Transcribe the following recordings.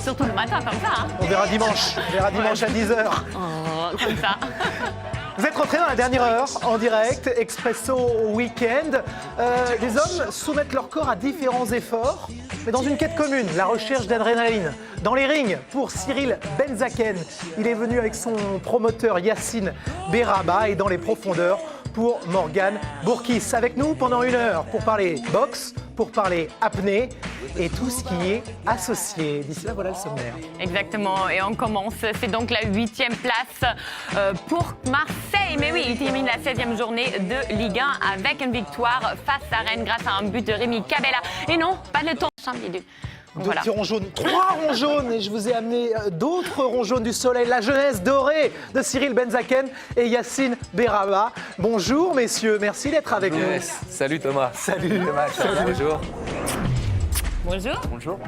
surtout le matin comme ça. Hein. On verra dimanche à 10h. Oh, comme ça. Vous êtes rentrés dans la dernière heure, en direct, Expresso Week-end. Les hommes soumettent leur corps à différents efforts, mais dans une quête commune, la recherche d'adrénaline. Dans les rings, pour Cyril Benzaken, il est venu avec son promoteur Yacine Beraba, et dans les profondeurs, pour Morgane Bourkis. Avec nous pendant 1 heure pour parler boxe, pour parler apnée et tout ce qui est associé. D'ici là, voilà le sommaire. Exactement, et on commence. C'est donc la 8e place pour Marseille. Mais oui, il termine la 16e journée de Ligue 1 avec une victoire face à Rennes grâce à un but de Rémi Cabella. Et non, pas de temps. Deux petits ronds jaunes, 3 ronds jaunes, et je vous ai amené d'autres ronds jaunes du soleil, la jeunesse dorée de Cyril Benzaken et Yacine Beraba. Bonjour messieurs, merci d'être avec nous. Salut Thomas. Salut Thomas. Bonjour. Bonjour. Bonjour.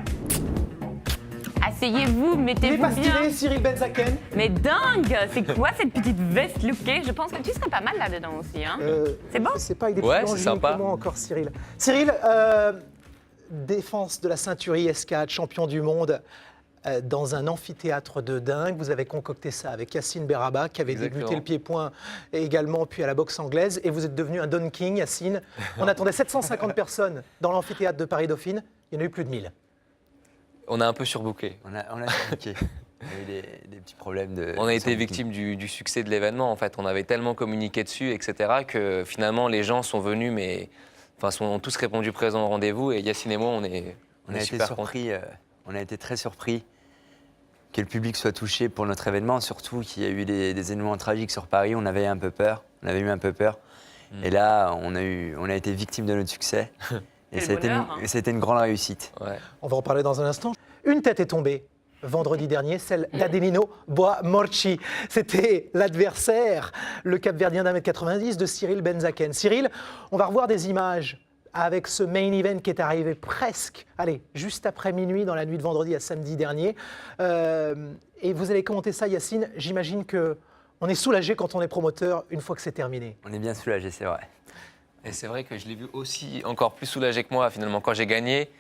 Asseyez-vous, Il est mettez-vous pas bien. stylé, Cyril Benzaken? Mais dingue, c'est quoi cette petite veste lookée? Je pense que tu serais pas mal là-dedans aussi. Hein. C'est bon? C'est pas avec des Ouais, petits c'est sympa. comment encore Cyril. Cyril, défense de la ceinture IS4, champion du monde dans un amphithéâtre de dingue. Vous avez concocté ça avec Yacine Beraba qui avait débuté le pied-point et également puis à la boxe anglaise. Et vous êtes devenu un Don King, Yacine. On attendait 750 personnes dans l'amphithéâtre de Paris-Dauphine. Il y en a eu plus de 1000. On a un peu surbooké. On a surbooké. Il y a eu des petits problèmes de... On a été victime du succès de l'événement. En fait, on avait tellement communiqué dessus, etc., que finalement les gens sont venus, mais ont tous répondu présent au rendez-vous. Et Yacine et moi, on a été super surpris. On a été très surpris que le public soit touché pour notre événement, surtout qu'il y a eu des événements tragiques sur Paris. On avait eu un peu peur. Et là, on a été victime de notre succès. Et c'était une grande réussite. Ouais. On va en parler dans un instant. Une tête est tombée vendredi dernier, celle d'Adelino Boamorci. C'était l'adversaire, le Cap-Verdien d'1m90 de Cyril Benzaken. Cyril, on va revoir des images avec ce main event qui est arrivé presque, juste après minuit, dans la nuit de vendredi à samedi dernier. Et vous allez commenter ça, Yacine. J'imagine qu'on est soulagé quand on est promoteur une fois que c'est terminé. On est bien soulagé, c'est vrai. Et c'est vrai que je l'ai vu aussi encore plus soulagé que moi, finalement. Quand j'ai gagné,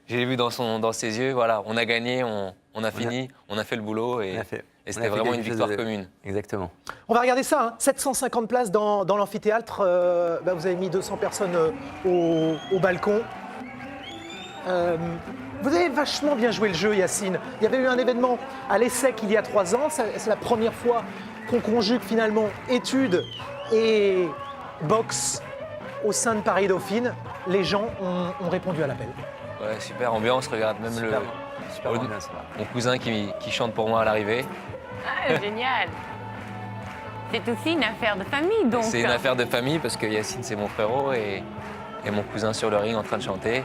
je l'ai vu dans ses yeux. Voilà, on a gagné, on a fini, on a fait le boulot. Et c'était vraiment une victoire commune. Exactement. On va regarder ça, 750 places dans l'amphithéâtre. Vous avez mis 200 personnes au balcon. Vous avez vachement bien joué le jeu, Yacine. Il y avait eu un événement à l'ESSEC il y a 3 ans. C'est la première fois qu'on conjugue finalement études et boxe au sein de Paris-Dauphine. Les gens ont répondu à l'appel. Ouais, super ambiance. Regarde, même Super ambiance, mon cousin qui chante pour moi à l'arrivée. Ah, génial. C'est aussi une affaire de famille, donc. C'est une affaire de famille parce que Yacine, c'est mon frérot et mon cousin sur le ring en train de chanter.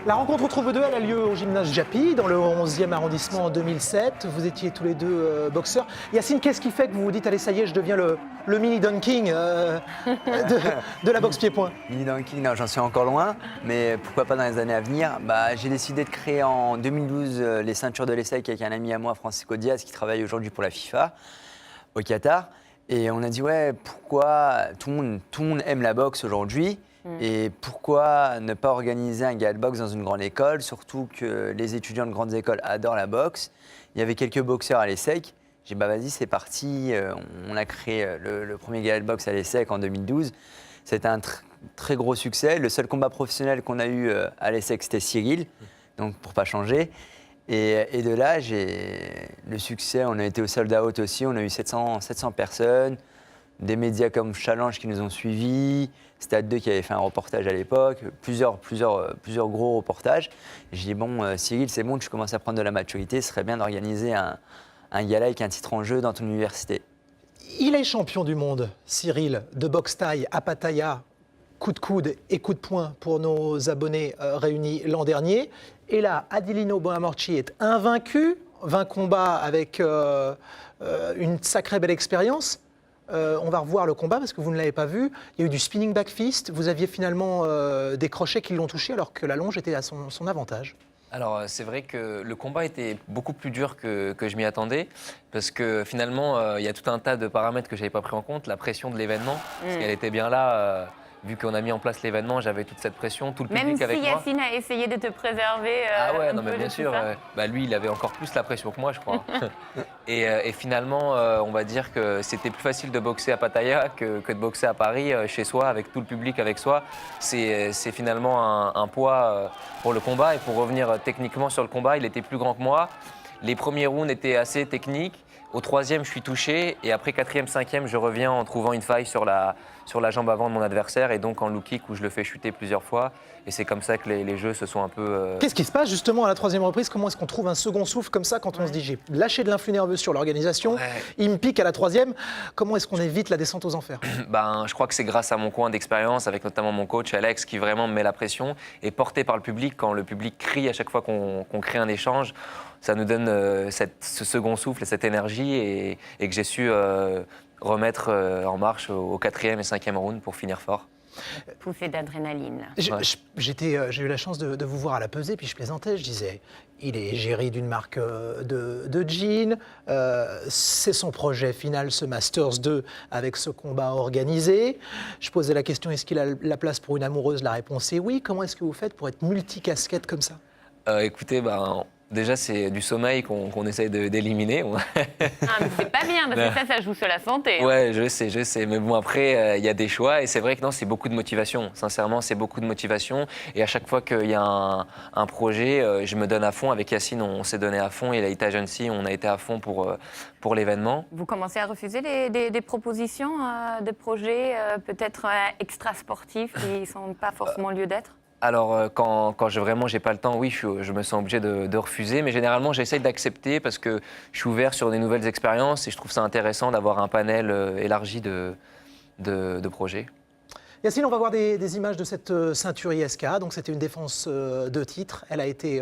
La rencontre entre vous deux, elle a lieu au gymnase Japy, dans le 11e arrondissement en 2007. Vous étiez tous les deux boxeurs. Yacine, qu'est-ce qui fait que vous vous dites, allez, ça y est, je deviens le mini Don King de la boxe pied-point? Mini Don King, non, j'en suis encore loin, mais pourquoi pas dans les années à venir. J'ai décidé de créer en 2012 les ceintures de l'ESSEC avec un ami à moi, Francisco Diaz, qui travaille aujourd'hui pour la FIFA au Qatar. Et on a dit, pourquoi tout le monde aime la boxe aujourd'hui. Et pourquoi ne pas organiser un gala de boxe dans une grande école, surtout que les étudiants de grandes écoles adorent la boxe. Il y avait quelques boxeurs à l'ESSEC. J'ai dit, vas-y, c'est parti. On a créé le premier gala de boxe à l'ESSEC en 2012. C'était un très gros succès. Le seul combat professionnel qu'on a eu à l'ESSEC, c'était Cyril, donc pour pas changer. Et de là, le succès, on a été au sold out aussi. On a eu 700 personnes. Des médias comme Challenge qui nous ont suivis, Stade 2 qui avait fait un reportage à l'époque, plusieurs gros reportages. J'ai dit, Cyril, c'est bon, tu commences à prendre de la maturité, ce serait bien d'organiser un gala avec un titre en jeu dans ton université. Il est champion du monde, Cyril, de boxe thaï à Pattaya, coup de coude et coup de poing pour nos abonnés réunis l'an dernier. Et là, Adelino Boamorci est invaincu, 20 combats avec une sacrée belle expérience. On va revoir le combat parce que vous ne l'avez pas vu. Il y a eu du spinning back fist. Vous aviez finalement des crochets qui l'ont touché alors que la longe était à son avantage. Alors c'est vrai que le combat était beaucoup plus dur que je m'y attendais parce que finalement il y a tout un tas de paramètres que je n'avais pas pris en compte. La pression de l'événement, parce qu'elle était bien là vu qu'on a mis en place l'événement, j'avais toute cette pression, tout le Même public si avec moi. Yacine a essayé de te préserver. Ah ouais, un non peu mais de bien tout sûr. ça. Lui, il avait encore plus la pression que moi, je crois. Et finalement, on va dire que c'était plus facile de boxer à Pattaya que de boxer à Paris, chez soi, avec tout le public avec soi. C'est finalement un poids pour le combat. Et pour revenir techniquement sur le combat, il était plus grand que moi. Les premiers rounds étaient assez techniques. Au troisième, je suis touché. Et après, quatrième, cinquième, je reviens en trouvant une faille sur la jambe avant de mon adversaire. Et donc en low kick où je le fais chuter plusieurs fois. Et c'est comme ça que les jeux se sont un peu... Qu'est-ce qui se passe justement à la troisième reprise? Comment est-ce qu'on trouve un second souffle comme ça quand on se dit j'ai lâché de l'influx nerveux sur l'organisation, il me pique à la troisième, comment est-ce qu'on évite la descente aux enfers? Je crois que c'est grâce à mon coin d'expérience, avec notamment mon coach Alex, qui vraiment me met la pression, et porté par le public. Quand le public crie à chaque fois qu'on crée un échange, ça nous donne ce second souffle et cette énergie, et que j'ai su remettre en marche au quatrième et cinquième round pour finir fort. Poussée d'adrénaline. J'ai eu la chance de vous voir à la pesée, puis je plaisantais, je disais, il est géré d'une marque de jeans, c'est son projet final, ce Masters 2, avec ce combat organisé. Je posais la question, est-ce qu'il a la place pour une amoureuse? La réponse est oui. Comment est-ce que vous faites pour être multicasquette comme ça? Écoutez, déjà, c'est du sommeil qu'on essaye d'éliminer. Ah, mais c'est pas bien, parce que ça joue sur la santé. Ouais, je sais. Mais bon, après, il y a des choix. Et c'est vrai que non, c'est beaucoup de motivation. Sincèrement, c'est beaucoup de motivation. Et à chaque fois qu'il y a un projet, je me donne à fond. Avec Yacine, on s'est donné à fond. Et la Hit Agency, on a été à fond pour l'événement. Vous commencez à refuser des propositions de projets peut-être extra-sportifs qui ne sont pas forcément lieu d'être? Alors, quand j'ai pas le temps, oui, je me sens obligé de refuser. Mais généralement, j'essaye d'accepter parce que je suis ouvert sur des nouvelles expériences et je trouve ça intéressant d'avoir un panel élargi de projets. Yacine, on va voir des images de cette ceinture ISK. Donc, c'était une défense de titre. Elle a été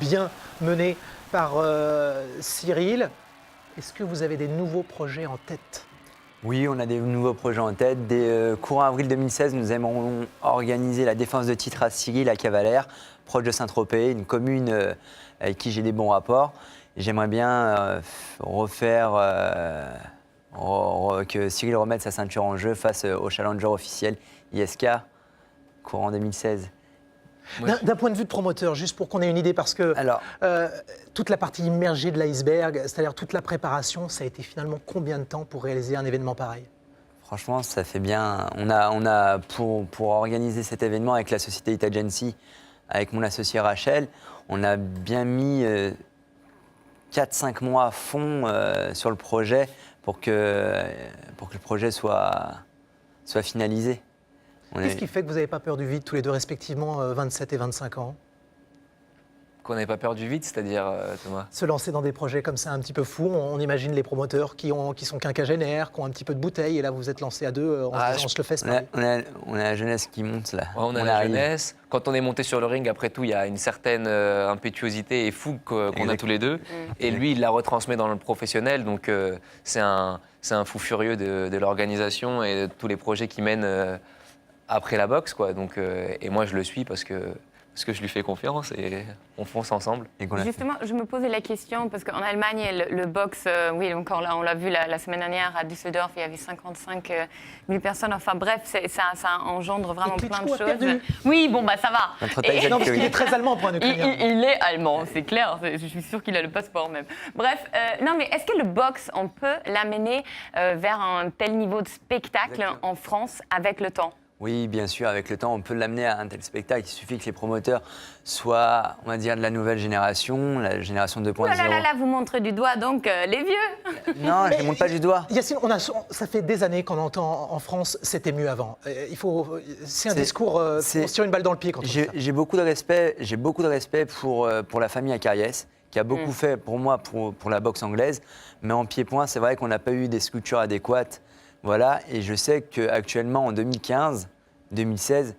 bien menée par Cyril. Est-ce que vous avez des nouveaux projets en tête? Oui, on a des nouveaux projets en tête. Dès courant avril 2016, nous aimerons organiser la défense de titre à Cyril à Cavalère, proche de Saint-Tropez, une commune avec qui j'ai des bons rapports. J'aimerais bien que Cyril remette sa ceinture en jeu face au challenger officiel ISK, courant 2016. D'un point de vue de promoteur, juste pour qu'on ait une idée, parce que toute la partie immergée de l'iceberg, c'est-à-dire toute la préparation, ça a été finalement combien de temps pour réaliser un événement pareil? Franchement, ça fait bien. On a pour organiser cet événement avec la société Hit Agency, avec mon associé Rachel, on a bien mis 4-5 mois à fond sur le projet pour que le projet soit finalisé. Qu'est-ce qui fait que vous n'avez pas peur du vide, tous les deux respectivement 27 et 25 ans? Qu'on n'avait pas peur du vide, c'est-à-dire, Thomas? Se lancer dans des projets comme ça un petit peu fous, on imagine les promoteurs qui sont quinquagénaires, qui ont un petit peu de bouteille, et là vous êtes lancés à deux, on se le fait. On a la jeunesse qui monte là. Ouais, on a la jeunesse. Quand on est monté sur le ring, après tout, il y a une certaine impétuosité et fougue qu'on a tous les deux. Et lui, il la retransmet dans le professionnel, donc c'est un fou furieux de l'organisation et de tous les projets qui mènent après la boxe, quoi. Donc, et moi, je le suis parce que je lui fais confiance et on fonce ensemble. Justement, je me posais la question, parce qu'en Allemagne, le boxe, oui, encore là, on l'a vu la semaine dernière à Düsseldorf, il y avait 55 000 personnes. Enfin bref, ça engendre vraiment plein de choses. Oui, bon, ça va. Non, parce qu'il est très allemand, pour un Ukrainien. Il est allemand, c'est clair. Je suis sûre qu'il a le passeport même. Bref, non, mais est-ce que le boxe, on peut l'amener vers un tel niveau de spectacle en France avec le temps? Oui, bien sûr, avec le temps, on peut l'amener à un tel spectacle. Il suffit que les promoteurs soient, on va dire, de la nouvelle génération, la génération 2.0. Là, vous montrez du doigt donc les vieux. Non, je ne montre pas du doigt. Yacine, ça fait des années qu'on entend en France, c'était mieux avant. C'est un discours, on se tire une balle dans le pied quand on dit ça. J'ai beaucoup de respect pour la famille Acariès, qui a beaucoup fait pour moi, pour la boxe anglaise. Mais en pied-point, c'est vrai qu'on n'a pas eu des structures adéquates. Voilà, et je sais qu'actuellement, en 2015-2016,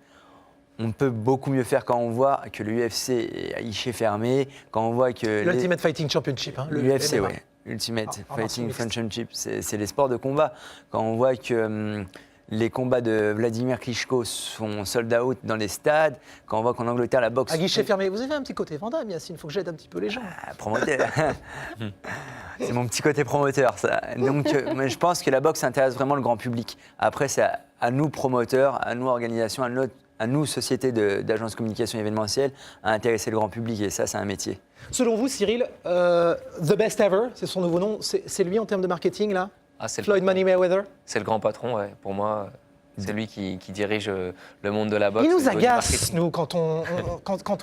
on peut beaucoup mieux faire quand on voit que le UFC est à guichet fermé, quand on voit que... L'Ultimate Fighting Championship. L'UFC, oui. Ultimate Fighting Championship, c'est les sports de combat. Quand on voit que les combats de Vladimir Klitschko sont sold out dans les stades. Quand on voit qu'en Angleterre, la boxe... À guichet fermé, vous avez un petit côté Van Damme, Yacine, il faut que j'aide un petit peu les gens. Promoteur. C'est mon petit côté promoteur, ça. Donc, mais je pense que la boxe intéresse vraiment le grand public. Après, c'est à nous, promoteurs, à nous, organisations, à nous, sociétés d'agences de communication événementielle, à intéresser le grand public. Et ça, c'est un métier. Selon vous, Cyril, The Best Ever, c'est son nouveau nom, c'est lui en termes de marketing, là C'est Floyd Money Mayweather? C'est le grand patron, ouais. Pour moi, c'est lui qui dirige le monde de la boxe. Il au nous niveau du agace, marketing. nous, quand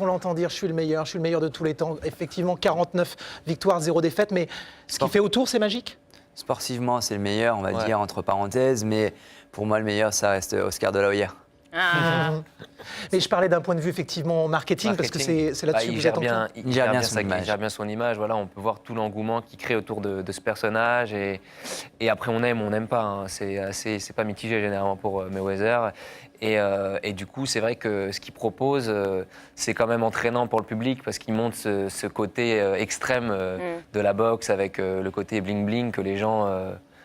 on l'entend dire « je suis le meilleur de tous les temps ». Effectivement, 49 victoires, 0 défaites, mais ce qu'il fait autour, c'est magique. Sportivement, c'est le meilleur, on va Ouais. dire, entre parenthèses. Mais pour moi, le meilleur, ça reste Oscar de la Hoya. Ah. Mais je parlais d'un point de vue effectivement marketing, parce que c'est là-dessus que il vous gère êtes en train. bien, il gère bien son image. il gère bien son image. Voilà, on peut voir tout l'engouement qu'il crée autour de ce personnage. Et après, on n'aime pas. Hein. C'est pas mitigé généralement pour Mayweather. Et du coup, c'est vrai que ce qu'il propose, c'est quand même entraînant pour le public parce qu'il montre ce côté extrême de la boxe avec le côté bling-bling que les gens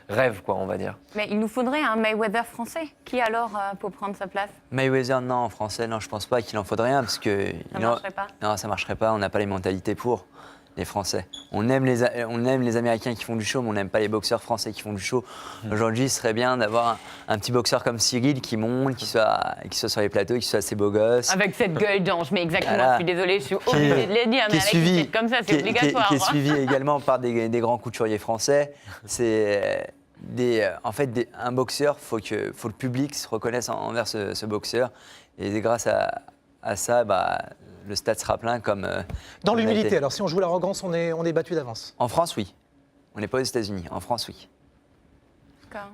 rêvent, quoi, on va dire. Mais il nous faudrait un Mayweather français. Qui alors pour prendre sa place? Mayweather, non, en français, non, je pense pas qu'il en faudrait un parce que Ça marcherait pas? Non, ça marcherait pas. On n'a pas les mentalités pour les Français. On aime les Américains qui font du show, mais on n'aime pas les boxeurs français qui font du show. Aujourd'hui, ce serait bien d'avoir un petit boxeur comme Cyril qui monte, qui soit sur les plateaux, qui soit assez beau gosse. Avec cette gueule d'ange, mais exactement, Voilà. je suis désolée, je suis obligée de le dire, mais avec une tête comme ça, c'est obligatoire. Qui est suivi également par des grands couturiers français. C'est en fait, un boxeur, faut que le public se reconnaisse envers ce boxeur. Et grâce à ça, le stade sera plein comme... Dans comme il a l'humilité, été. alors si on joue l'arrogance, on est battu d'avance. En France, oui. On n'est pas aux États-Unis. En France, oui. D'accord.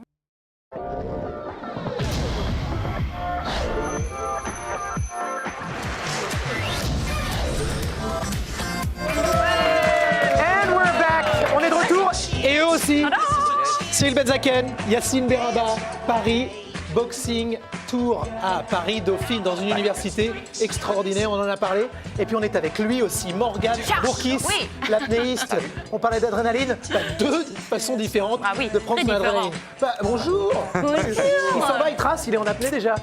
And we're back. On est de retour. Et eux aussi. Cyril Benzaken, Yacine Beraba, Paris Boxing Tour à Paris, Dauphine, dans une université extraordinaire, on en a parlé. Et puis on est avec lui aussi, Morgane Bourkis, oui. l'apnéiste. On parlait d'adrénaline, deux façons différentes Ah oui, de prendre très son adrénaline. Bonjour. Il s'en va, il trace, il est en apnée déjà.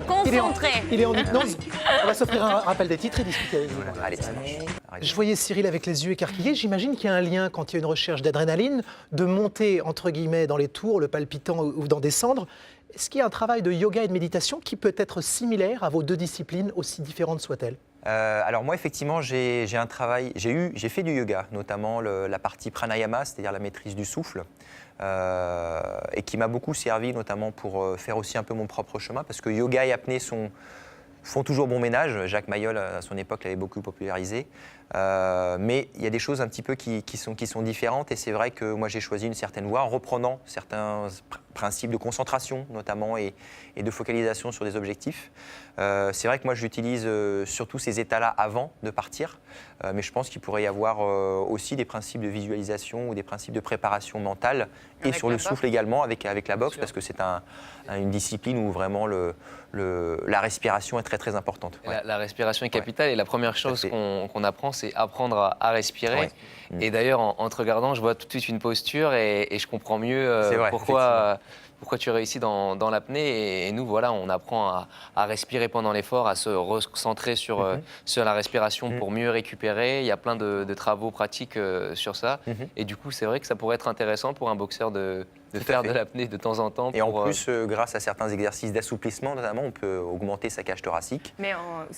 Concentré. Il est en hypnose. On va s'offrir un rappel des titres et discuter avec vous. Allez, ça marche. Je voyais Cyril avec les yeux écarquillés. J'imagine qu'il y a un lien quand il y a une recherche d'adrénaline, de monter entre guillemets dans les tours, le palpitant ou d'en descendre. Est-ce qu'il y a un travail de yoga et de méditation qui peut être similaire à vos deux disciplines, aussi différentes soient-elles? Alors moi, effectivement, j'ai fait du yoga, notamment la partie pranayama, c'est-à-dire la maîtrise du souffle, et qui m'a beaucoup servi, notamment pour faire aussi un peu mon propre chemin, parce que yoga et apnée font toujours bon ménage. Jacques Mayol, à son époque, l'avait beaucoup popularisé. Mais il y a des choses un petit peu qui sont différentes, et c'est vrai que moi, j'ai choisi une certaine voie en reprenant certains principes de concentration, notamment, et de focalisation sur des objectifs. C'est vrai que moi, j'utilise surtout ces états-là avant de partir, mais je pense qu'il pourrait y avoir aussi des principes de visualisation ou des principes de préparation mentale, et Avec sur la le boxe. souffle également, avec la boxe, parce que c'est une discipline où vraiment la respiration est très très importante. Ouais. La respiration est capitale et la première chose fait. qu'on apprend, c'est apprendre à respirer. Ouais. Et d'ailleurs, en te regardant, je vois tout de suite une posture et je comprends mieux C'est vrai, pourquoi tu réussis dans l'apnée. Et nous, voilà, on apprend à respirer pendant l'effort, à se recentrer sur la respiration pour mieux récupérer. Il y a plein de travaux pratiques sur ça. Et du coup, c'est vrai que ça pourrait être intéressant pour un boxeur de Tout à faire fait. de l'apnée de temps en temps. Et en pour, plus, grâce à certains exercices d'assouplissement, notamment, on peut augmenter sa cage thoracique. Mais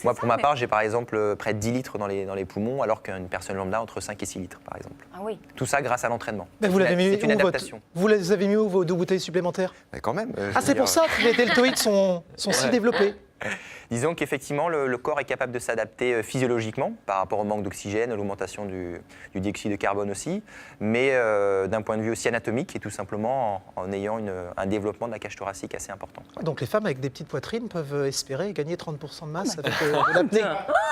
Moi, pour ma part, j'ai par exemple près de 10 litres dans les poumons, alors qu'une personne lambda entre 5 et 6 litres, par exemple. Ah oui. Tout ça grâce à l'entraînement. Mais vous l'avez mis C'est une où, adaptation. vous les avez mis où, vos deux bouteilles supplémentaires? Mais quand même. Ah, c'est pour ça que les deltoïdes sont si développés. Disons qu'effectivement, le corps est capable de s'adapter physiologiquement par rapport au manque d'oxygène, à l'augmentation du dioxyde de carbone aussi, mais d'un point de vue aussi anatomique, et tout simplement en ayant un développement de la cage thoracique assez important. Donc les femmes avec des petites poitrines peuvent espérer gagner 30% de masse avec de l'apnée.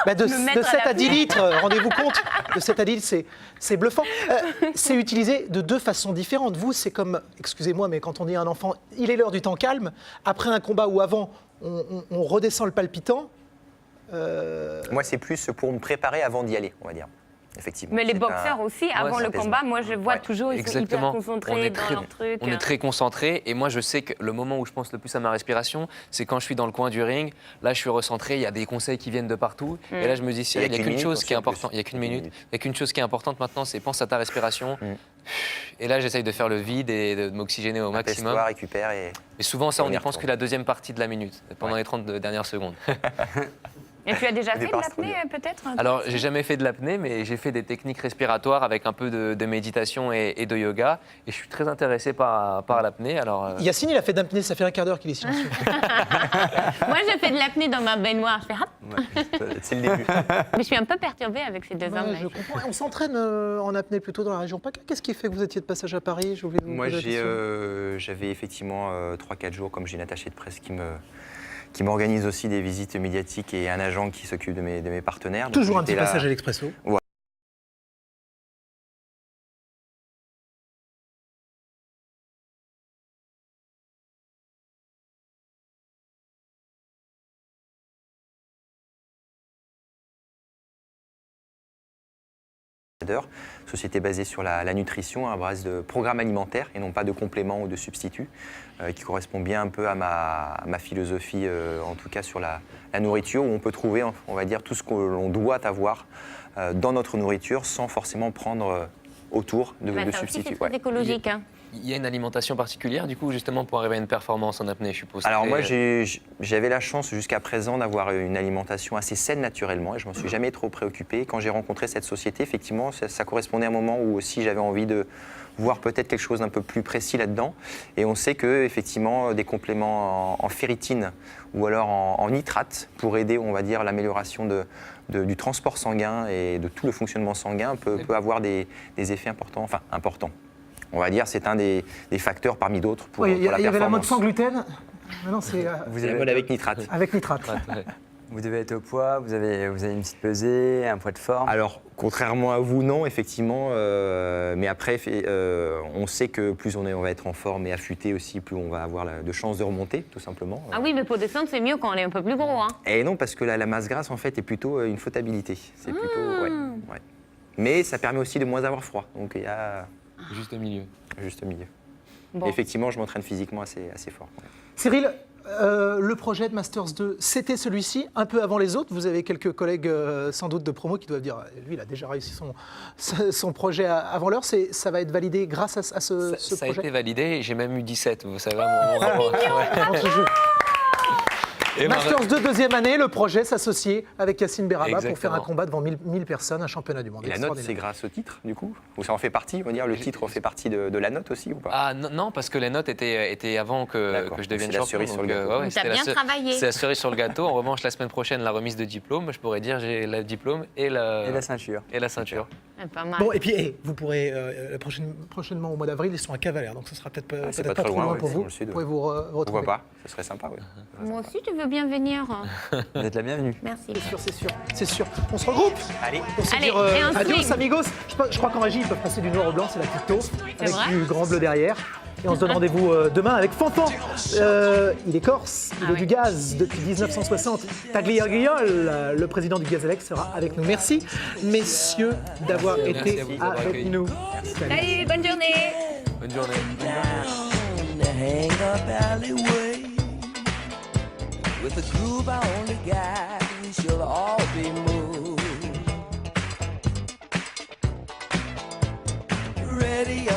Bah, de Me mettre 7 à à 10 l'apnée. litres, rendez-vous compte. De 7 à 10 litres, c'est bluffant. C'est utilisé de deux façons différentes. Vous, c'est comme, excusez-moi, mais quand on dit à un enfant, il est l'heure du temps calme, après un combat ou avant, on redescend le palpitant. Moi, c'est plus pour me préparer avant d'y aller, on va dire. effectivement. Mais les C'est boxeurs aussi, avant c'est le combat, moi je vois Ouais, toujours, ils sont hyper Exactement. concentrés dans leur truc. On est très concentré et moi je sais que le moment où je pense le plus à ma respiration, c'est quand je suis dans le coin du ring. Là, je suis recentré, il y a des conseils qui viennent de partout. Et là, je me dis, Cyril, il n'y a qu'une chose qui est importante. Il n'y a qu'une minute. Il y a qu'une chose qui est importante maintenant, c'est pense à ta respiration. Et là, j'essaye de faire le vide et de m'oxygéner au maximum. Apaise-toi, récupère et souvent, ça, on on y n'y pense retourne. que la deuxième partie de la minute, pendant les 30 dernières secondes. Et tu as déjà fait de départ, c'est trop l'apnée bien. peut-être? Alors, j'ai jamais fait de l'apnée, mais j'ai fait des techniques respiratoires avec un peu de méditation et de yoga. Et je suis très intéressé par l'apnée. Alors, Yacine, il a fait de l'apnée, ça fait un quart d'heure qu'il est silencieux. Moi j'ai fait de l'apnée dans ma baignoire. Je fais hop. c'est le début. Mais je suis un peu perturbée avec ces deux Ouais, hommes. je comprends. On s'entraîne en apnée plutôt dans la région PACA. Qu'est-ce qui fait que vous étiez de passage à Paris? J'ai oublié de vous Moi, poser la question. j'avais effectivement 3-4 jours, comme j'ai une attachée de presse qui m'organise aussi des visites médiatiques et un agent qui s'occupe de mes partenaires. Donc, Toujours un petit j'étais là- passage à l'Expresso. Société basée sur la nutrition à base de programmes alimentaires et non pas de compléments ou de substituts, qui correspond bien un peu à ma philosophie, en tout cas sur la nourriture, où on peut trouver, on va dire, tout ce que l'on doit avoir dans notre nourriture sans forcément prendre autour de Bah, ça aussi, substituts. c'est très Ouais. écologique. Hein. il y a une alimentation particulière, du coup, justement, pour arriver à une performance en apnée, je suppose. Alors moi, C'était- j'avais la chance jusqu'à présent d'avoir une alimentation assez saine naturellement et je m'en suis jamais trop préoccupé. Quand j'ai rencontré cette société, effectivement, ça correspondait à un moment où aussi j'avais envie de voir peut-être quelque chose d'un peu plus précis là-dedans. Et on sait que effectivement, des compléments en ferritine ou alors en nitrate pour aider, on va dire, l'amélioration du transport sanguin et de tout le fonctionnement sanguin peut avoir des effets importants, enfin importants. On va dire c'est un des facteurs parmi d'autres pour, Oui, pour il y la avait la mode performance. sans gluten. Maintenant, c'est Vous avez la mode avec nitrate. avec nitrate. Ouais. Vous devez être au poids, vous avez une petite pesée, un poids de forme. Alors, contrairement à vous, non, effectivement. Mais après, on sait que plus on va être en forme et affûté aussi, plus on va avoir de chances de remonter, tout simplement. Ah oui, mais pour descendre, c'est mieux quand on est un peu plus gros. Hein. Et non, parce que la masse grasse, en fait, est plutôt une flottabilité. C'est plutôt... ouais. Mais ça permet aussi de moins avoir froid. Donc, il y a Juste au milieu. juste au milieu. Bon. Effectivement, je m'entraîne physiquement assez fort. Ouais. Cyril, le projet de Masters 2, c'était celui-ci, un peu avant les autres. Vous avez quelques collègues sans doute de promo qui doivent dire, lui, il a déjà réussi son projet avant l'heure. Ça va être validé grâce à ce Ça a projet. été validé et j'ai même eu 17, vous savez. mon rapport. Ouais. Dans ce jeu. Et Masters 2, deuxième année, le projet s'associer avec Yacine Berraba pour faire un Exactement. combat devant 1000 personnes, un championnat du monde. Et la note, c'est Extraordinaire. grâce au titre, du coup? Ou ça en fait partie, on va dire, le titre fait partie de la note aussi ou pas? Ah non, parce que les notes étaient avant que D'accord. je devienne C'est la champion. cerise sur le gâteau. ouais, T'as c'était bien travaillé. C'est la cerise sur le gâteau. En revanche, la semaine prochaine, la remise de diplôme, je pourrais dire j'ai le diplôme et Et la ceinture. la ceinture. Pas mal. Bon, et puis, vous pourrez, prochainement au mois d'avril, ils sont à Cavalère, donc ce sera peut-être c'est peut-être pas pas trop trop loin, loin ouais, pour c'est vous. dans le sud, Vous pouvez vous Pourquoi retrouver. pas? Ce serait sympa, oui. Moi aussi, tu veux bien venir. Vous êtes la bienvenue. Merci. C'est sûr. On se regroupe Allez. pour se Allez, dire et on adios, swing. amigos. Je crois qu'en régie, ils peuvent passer du noir au blanc, c'est la petite taupe, avec vrai du grand bleu derrière. Et on se donne rendez-vous demain avec Fanfan. Il est corse, il Ah est oui. du gaz depuis 1960. Tagliagliol, le président du Gazélec, sera avec nous. Merci, messieurs, d'avoir Merci été à vous d'avoir avec accueilli. nous. Salut, bonne journée. Bonne journée. down the hang-up alleyway. With a groove I only got, we shall all be moved. Ready